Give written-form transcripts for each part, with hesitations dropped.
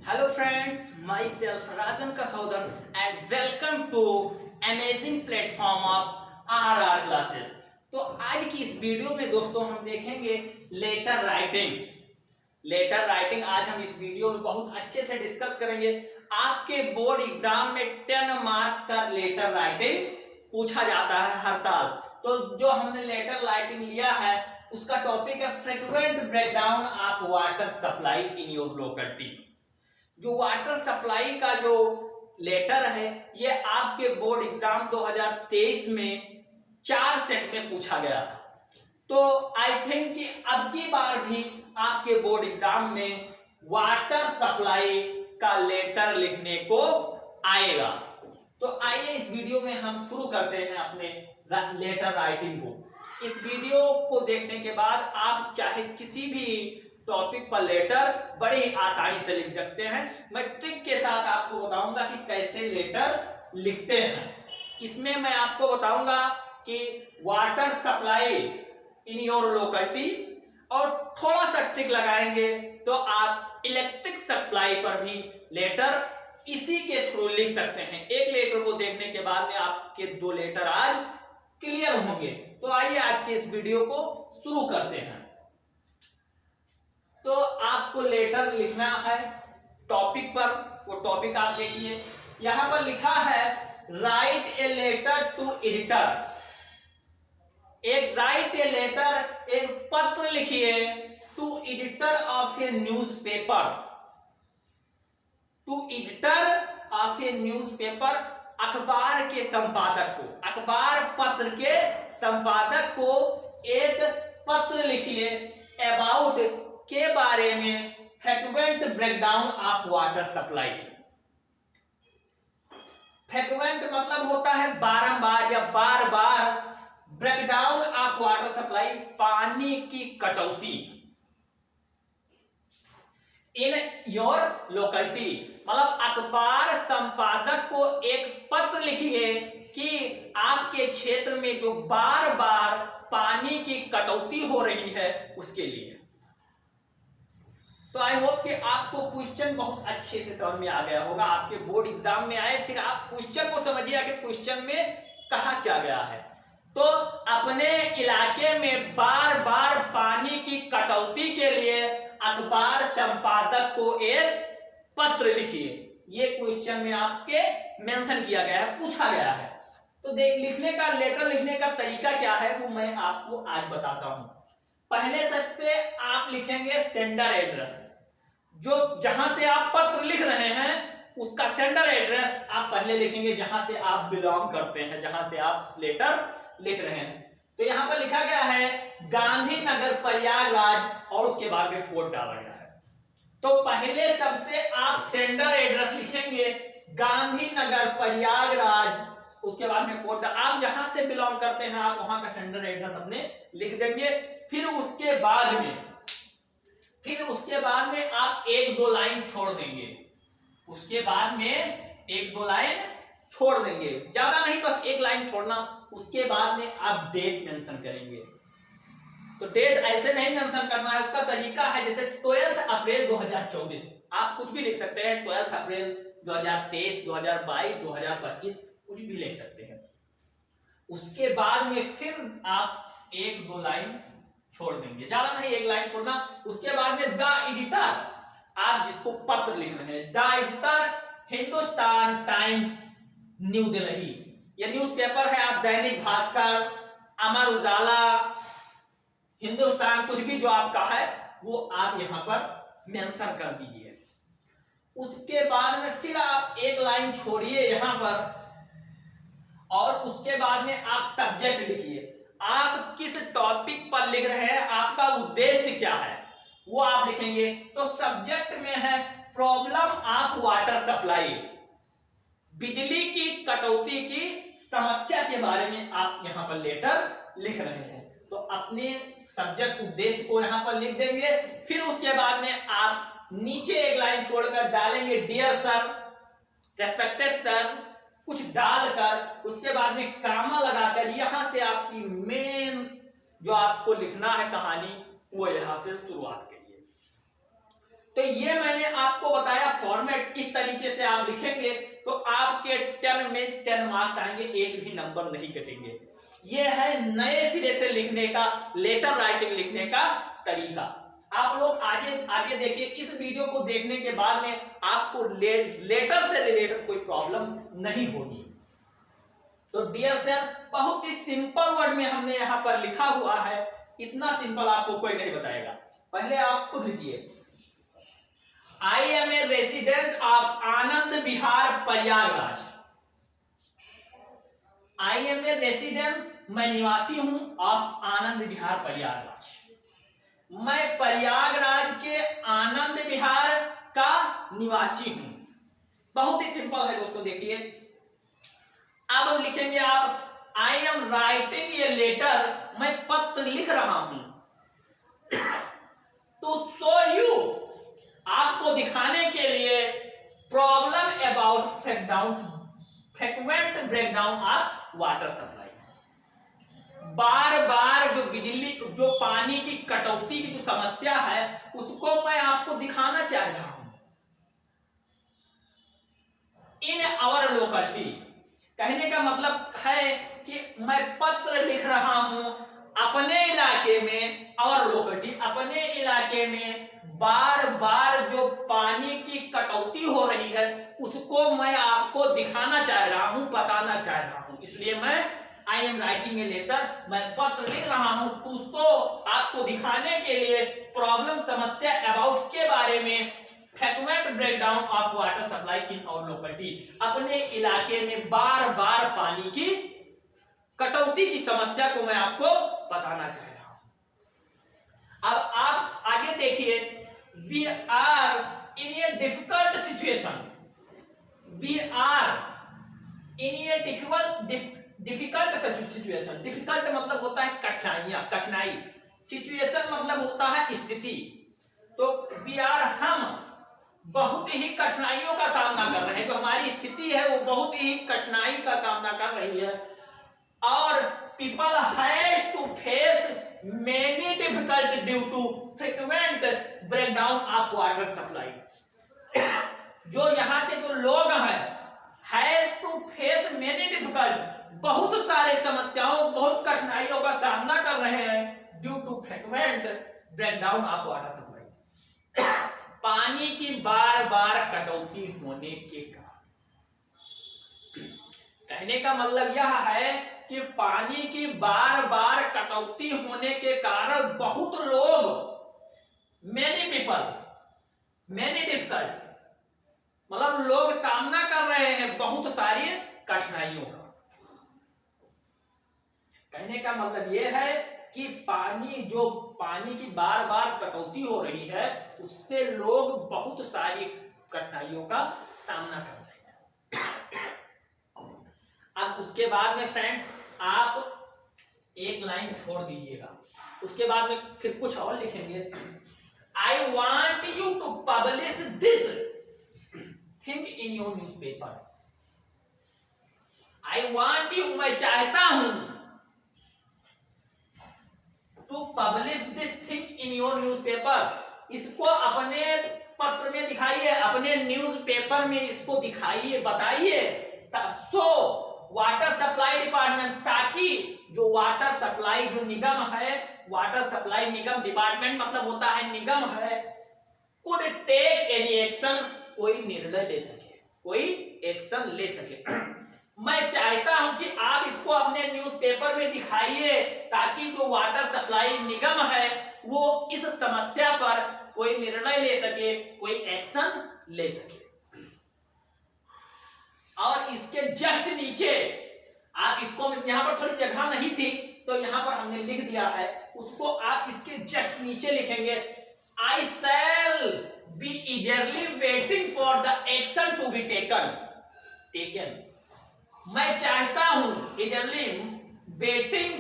Hello friends, myself Rajan Kasaudan and welcome to amazing platform of RR classes। तो आज की इस video में दोस्तों हम देखेंगे लेटर राइटिंग। लेटर राइटिंग आज हम इस वीडियो में बहुत अच्छे से डिस्कस करेंगे। आपके बोर्ड एग्जाम में 10 मार्क्स का लेटर राइटिंग पूछा जाता है हर साल। तो जो हमने लेटर राइटिंग लिया है उसका टॉपिक है frequent breakdown of water supply in your locality. जो वाटर सप्लाई का जो लेटर है ये आपके बोर्ड एग्जाम 2023 में 4 सेट में पूछा गया था। तो आई थिंक कि अब की बार भी आपके बोर्ड एग्जाम में वाटर सप्लाई का लेटर लिखने को आएगा। तो आइए इस वीडियो में हम शुरू करते हैं अपने लेटर राइटिंग को। इस वीडियो को देखने के बाद आप चाहे किसी भी टॉपिक पर लेटर बड़ी आसानी से लिख सकते हैं। मैं ट्रिक के साथ आपको बताऊंगा कि कैसे लेटर लिखते हैं। इसमें मैं आपको बताऊंगा कि water supply in your locality और थोड़ा सा ट्रिक लगाएंगे तो आप इलेक्ट्रिक सप्लाई पर भी लेटर इसी के थ्रू लिख सकते हैं। एक लेटर को देखने के बाद में आपके 2 लेटर आज क्लियर होंगे। तो आइए आज के इस वीडियो को शुरू करते हैं। तो आपको लेटर लिखना है टॉपिक पर, वो टॉपिक आप देखिए। यहां पर लिखा है write a letter to editor. एक राइट ए लेटर, एक पत्र लिखिए to editor of a newspaper. To editor of a newspaper, अखबार के संपादक को, अखबार पत्र के संपादक को एक पत्र लिखिए अबाउट के बारे में frequent breakdown of water supply. Frequent मतलब होता है बारंबार या बार बार, ब्रेकडाउन ऑफ वाटर सप्लाई पानी की कटौती इन योर लोकेलिटी। मतलब अखबार संपादक को एक पत्र लिखिए कि आपके क्षेत्र में जो बार बार पानी की कटौती हो रही है उसके लिए। तो आई होप कि आपको क्वेश्चन बहुत अच्छे से समझ में आ गया होगा। आपके बोर्ड एग्जाम में आए फिर आप क्वेश्चन को समझिए कि क्वेश्चन में कहा क्या गया है। तो अपने इलाके में बार बार पानी की कटौती के लिए अखबार संपादक को एक पत्र लिखिए। ये क्वेश्चन में आपके मेंशन किया गया है, पूछा गया है। तो लिखने का, लेटर लिखने का तरीका क्या है वो मैं आपको आज बताता हूं। पहले सबसे आप लिखेंगे सेंडर एड्रेस। जो जहां से आप पत्र लिख रहे हैं उसका सेंडर एड्रेस आप पहले लिखेंगे, जहां से आप बिलोंग करते हैं, जहां से आप लेटर लिख रहे हैं। तो यहां पर लिखा गया है गांधीनगर प्रयागराज और उसके बाद में कोड डाला गया है। तो पहले सबसे आप सेंडर एड्रेस लिखेंगे गांधीनगर प्रयागराज, उसके बाद में कोड। आप जहां से बिलोंग करते हैं आप वहां का सेंडर एड्रेस अपने लिख देंगे। फिर उसके बाद में आप 1-2 लाइन छोड़ देंगे। उसके बाद में 1-2 लाइन छोड़ देंगे, ज्यादा नहीं, बस 1 लाइन छोड़ना। उसके बाद में आप डेट मेंशन करेंगे। तो डेट ऐसे नहीं मेंशन करना है, उसका तरीका है जैसे 12 अप्रैल 2024 आप कुछ भी लिख सकते हैं। 12 अप्रैल 2023, 2022, 2025 कुछ भी लिख सकते हैं। उसके बाद में फिर आप 1-2 लाइन छोड़ देंगे, ज्यादा नहीं, 1 लाइन छोड़ना। उसके बाद में द एडिटर, आप जिसको पत्र लिख रहे हैं, the editor Hindustan times new Delhi. ये न्यूज़पेपर है, आप दैनिक भास्कर, अमर उजाला, हिंदुस्तान, कुछ भी जो आपका है वो आप यहां पर मेंशन कर दीजिए। उसके बाद में फिर आप 1 लाइन छोड़िए यहां पर और उसके बाद में आप सब्जेक्ट लिखिए। आप किस टॉपिक पर लिख रहे हैं, आपका उद्देश्य क्या है वो आप लिखेंगे। तो सब्जेक्ट में है प्रॉब्लम ऑफ वाटर सप्लाई, बिजली की कटौती की समस्या के बारे में आप यहां पर लेटर लिख रहे हैं। तो अपने सब्जेक्ट उद्देश्य को यहां पर लिख देंगे। फिर उसके बाद में आप नीचे 1 लाइन छोड़कर डालेंगे डियर सर, रेस्पेक्टेड सर, कुछ डालकर उसके बाद में कामा लगाकर यहां से आपकी मेन जो आपको लिखना है कहानी वो यहां से शुरुआत करिए। तो ये मैंने आपको बताया फॉर्मेट, इस तरीके से आप लिखेंगे तो आपके 10 में 10 मार्क्स आएंगे, एक भी नंबर नहीं कटेंगे। ये है नए सिरे से लिखने का, लेटर राइटिंग लिखने का तरीका। आप लोग आगे आगे देखिए, इस वीडियो को देखने के बाद में आपको लेटर से रिलेटेड कोई प्रॉब्लम नहीं होगी। तो डियर सर, बहुत ही सिंपल वर्ड में हमने यहां पर लिखा हुआ है, इतना सिंपल आपको कोई नहीं बताएगा। पहले आप खुद लिखिए, I am a resident of Anand Vihar Prayagraj. I am a residence, मैं निवासी हूं, ऑफ आनंद विहार प्रयागराज। मैं प्रयागराज के आनंद विहार का निवासी हूं। बहुत ही सिंपल है दोस्तों, देखिए। अब लिखेंगे आप, I am writing a letter, मैं पत्र लिख रहा हूं, टू शो यू, आपको दिखाने के लिए, problem about frequent breakdown of water supply. बार बार जो बिजली, जो पानी की कटौती की जो समस्या है, उसको मैं आपको दिखाना चाह रहा हूं। इन आवर लोकेलिटी, कहने का मतलब है कि मैं पत्र लिख रहा हूं अपने इलाके में, और लोकेलिटी अपने इलाके में बार बार जो पानी की कटौती हो रही है, उसको मैं आपको दिखाना चाह रहा हूं, बताना चाह रहा हूं। इसलिए मैं I am writing a letter, मैं पत्र लिख रहा हूं, टू शो, आपको दिखाने के लिए, प्रॉब्लम समस्या अबाउट के बारे में, frequent breakdown of water supply in our locality, अपने इलाके में बार बार पानी की कटौती की समस्या को मैं आपको बताना चाह रहा हूं। अब आप आगे देखिए, we are in a difficult situation, we are in a difficult situation. Difficult मतलब होता है कठिनाइयां, कठिनाई, सिचुएशन मतलब होता है स्थिति। तो वी आर, हम बहुत ही कठिनाइयों का सामना कर रहे हैं, जो हमारी स्थिति है वो बहुत ही कठिनाई का सामना कर रही है। और people has to face many difficult due to frequent breakdown of water supply. जो यहाँ के जो लोग हैं, has to face many difficult, बहुत सारे समस्याओं, बहुत कठिनाइयों का सामना कर रहे हैं, due to frequent breakdown of water supply, पानी की बार बार कटौती होने के कारण। कहने का मतलब यह है कि पानी की बार बार कटौती होने के कारण बहुत लोग, मेनी पीपल, मेनी डिफिकल्ट, मतलब लोग सामना कर रहे हैं बहुत सारी कठिनाइयों का। कहने का मतलब यह है कि पानी, जो पानी की बार बार कटौती हो रही है, उससे लोग बहुत सारी कठिनाइयों का सामना कर रहे हैं। अब उसके बाद में फ्रेंड्स, आप एक लाइन छोड़ दीजिएगा, उसके बाद में फिर कुछ और लिखेंगे। I want you to publish this thing in your newspaper. I want you, मैं चाहता हूं, to publish this thing in your newspaper, इसको अपने पत्र में दिखाइए, अपने न्यूज़पेपर में इसको दिखाइए, बताइए। सो वाटर सप्लाई डिपार्टमेंट, ताकि जो वाटर सप्लाई, जो निगम है, वाटर सप्लाई निगम, डिपार्टमेंट मतलब होता है निगम है, कुड टेक एनी एक्शन, कोई निर्णय ले सके, कोई एक्शन ले सके। मैं चाहता हूं कि आप इसको अपने न्यूज़पेपर में दिखाइए, ताकि जो वाटर सप्लाई निगम है वो इस समस्या पर कोई निर्णय ले सके, कोई एक्शन ले सके। और इसके जस्ट नीचे आप इसको, यहां पर थोड़ी जगह नहीं थी तो यहां पर हमने लिख दिया है, उसको आप इसके जस्ट नीचे लिखेंगे, I shall be eagerly waiting for the action to be taken. मैं चाहता हूं, eagerly waiting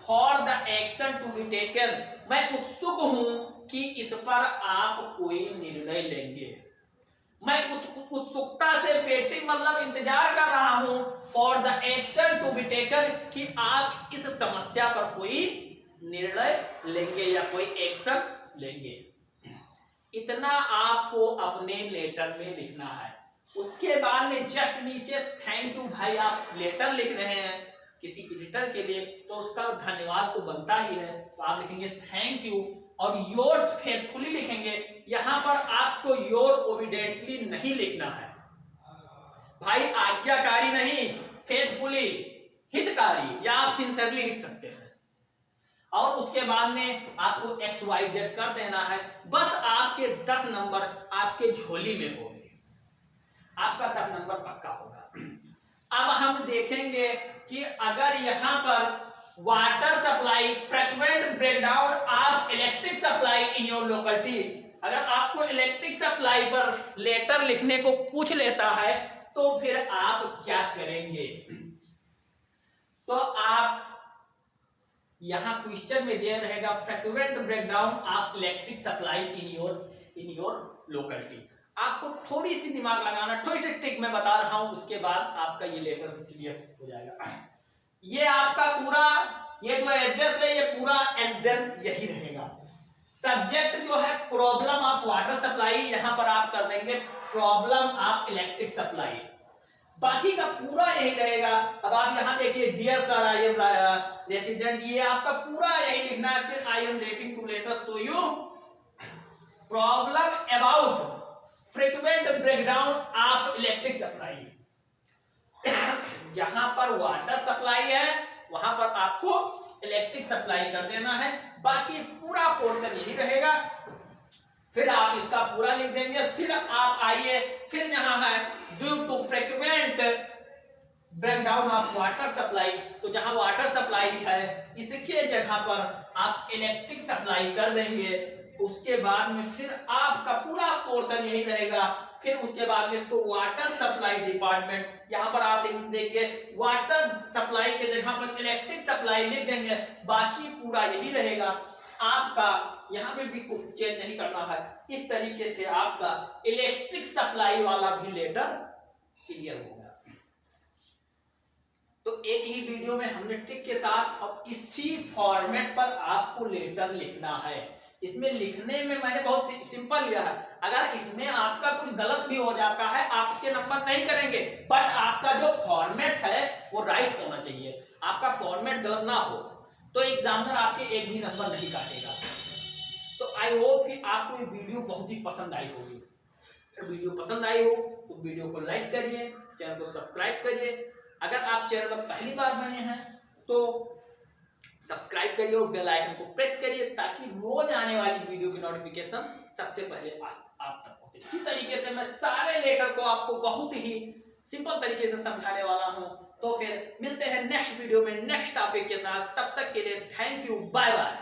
for the action to be taken, मैं उत्सुक हूं कि इस पर आप कोई निर्णय लेंगे। मैं उत्सुकता से, वेटिंग मतलब इंतजार कर रहा हूं, for the action to be taken, कि आप इस समस्या पर कोई निर्णय लेंगे या कोई एक्शन लेंगे। इतना आपको अपने लेटर में लिखना है। उसके बाद में जस्ट नीचे थैंक यू भाई आप लेटर लिख रहे हैं किसी एडिटर के लिए तो उसका धन्यवाद तो बनता ही है, तो आप लिखेंगे थैंक यू और योर्स फेथफुली लिखेंगे। यहां पर आपको योर ओबिडेंटली नहीं लिखना है भाई, आज्ञाकारी नहीं, फेथफुली हितकारी, या आप सिंसियरली लिख सकते हैं। और उसके बाद में आपको XYZ कर देना है। बस आपके 10 नंबर आपके झोली में होंगे, आपका 10 नंबर पक्का होगा। अब हम देखेंगे कि अगर यहां पर water supply frequent breakdown of electric supply in your locality, अगर आपको इलेक्ट्रिक सप्लाई पर लेटर लिखने को पूछ लेता है तो फिर आप क्या करेंगे। तो आप यहां क्वेश्चन में दिया रहेगा frequent breakdown of electric supply in your locality. आपको थोड़ी सी दिमाग लगाना, थोड़ी सी ट्रिक मैं बता रहा हूं, उसके बाद आपका ये लेटर क्लियर हो जाएगा। ये आपका पूरा ये जो एड्रेस है ये पूरा एसडेन यही रहेगा। सब्जेक्ट जो है प्रॉब्लम ऑफ वाटर सप्लाई, यहां पर आप कर देंगे प्रॉब्लम ऑफ इलेक्ट्रिक सप्लाई, बाकी का पूरा यही रहेगा। अब आप यहां देखिए dear sir I am resident, ये आपका पूरा यही लिखना है। फिर I am writing to letters to you problem about frequent breakdown of electric supply. जहां पर वाटर सप्लाई है वहां पर आपको इलेक्ट्रिक सप्लाई कर देना है, बाकी पूरा पोर्शन यही रहेगा। फिर आप इसका पूरा लिख देंगे। फिर आप आइए, फिर यहां है due to frequent breakdown of water supply, तो जहां वाटर सप्लाई है इसके जगह पर आप इलेक्ट्रिक सप्लाई कर देंगे। उसके बाद में फिर आपका पूरा पोर्शन यही रहेगा। फिर उसके बाद में इसको वाटर सप्लाई डिपार्टमेंट, यहां पर आप लिख देंगे वाटर सप्लाई के जगह पर इलेक्ट्रिक सप्लाई लिख देंगे, बाकी पूरा यही रहेगा। आपका यहां पे भी कुछ चेंज नहीं करना है। इस तरीके से आपका इलेक्ट्रिक सप्लाई वाला भी लेटर क्लियर होगा। तो एक ही वीडियो में हमने ट्रिक के साथ और इसी फॉर्मेट पर आपको लेटर लिखना है। इसमें लिखने में मैंने बहुत सिंपल लिया है। अगर इसमें आपका कुछ गलत भी हो जाता है आपके नंबर नहीं करेंगे, बट आपका जो फॉर्मेट है वो राइट होना चाहिए। आपका फॉर्मेट गलत ना हो तो एग्जामिनर आपके एक भी नंबर नहीं काटेगा। तो आई होप कि आपको ये वीडियो बहुत ही पसंद आई होगी। अगर वीडियो पसंद आई हो तो वीडियो को लाइक करिए, चैनल को सब्सक्राइब करिए। अगर आप चैनल पर पहली बार बने हैं तो सब्सक्राइब करिए और बेल आइकन को प्रेस करिए ताकि रोज आने वाली वीडियो की नोटिफिकेशन सबसे पहले आप तक पहुंचे। इसी तरीके से मैं सारे लेटर को आपको बहुत ही सिंपल तरीके से समझाने वाला हूं। तो फिर मिलते हैं नेक्स्ट वीडियो में नेक्स्ट टॉपिक के साथ। तब तक के लिए थैंक यू, बाय बाय।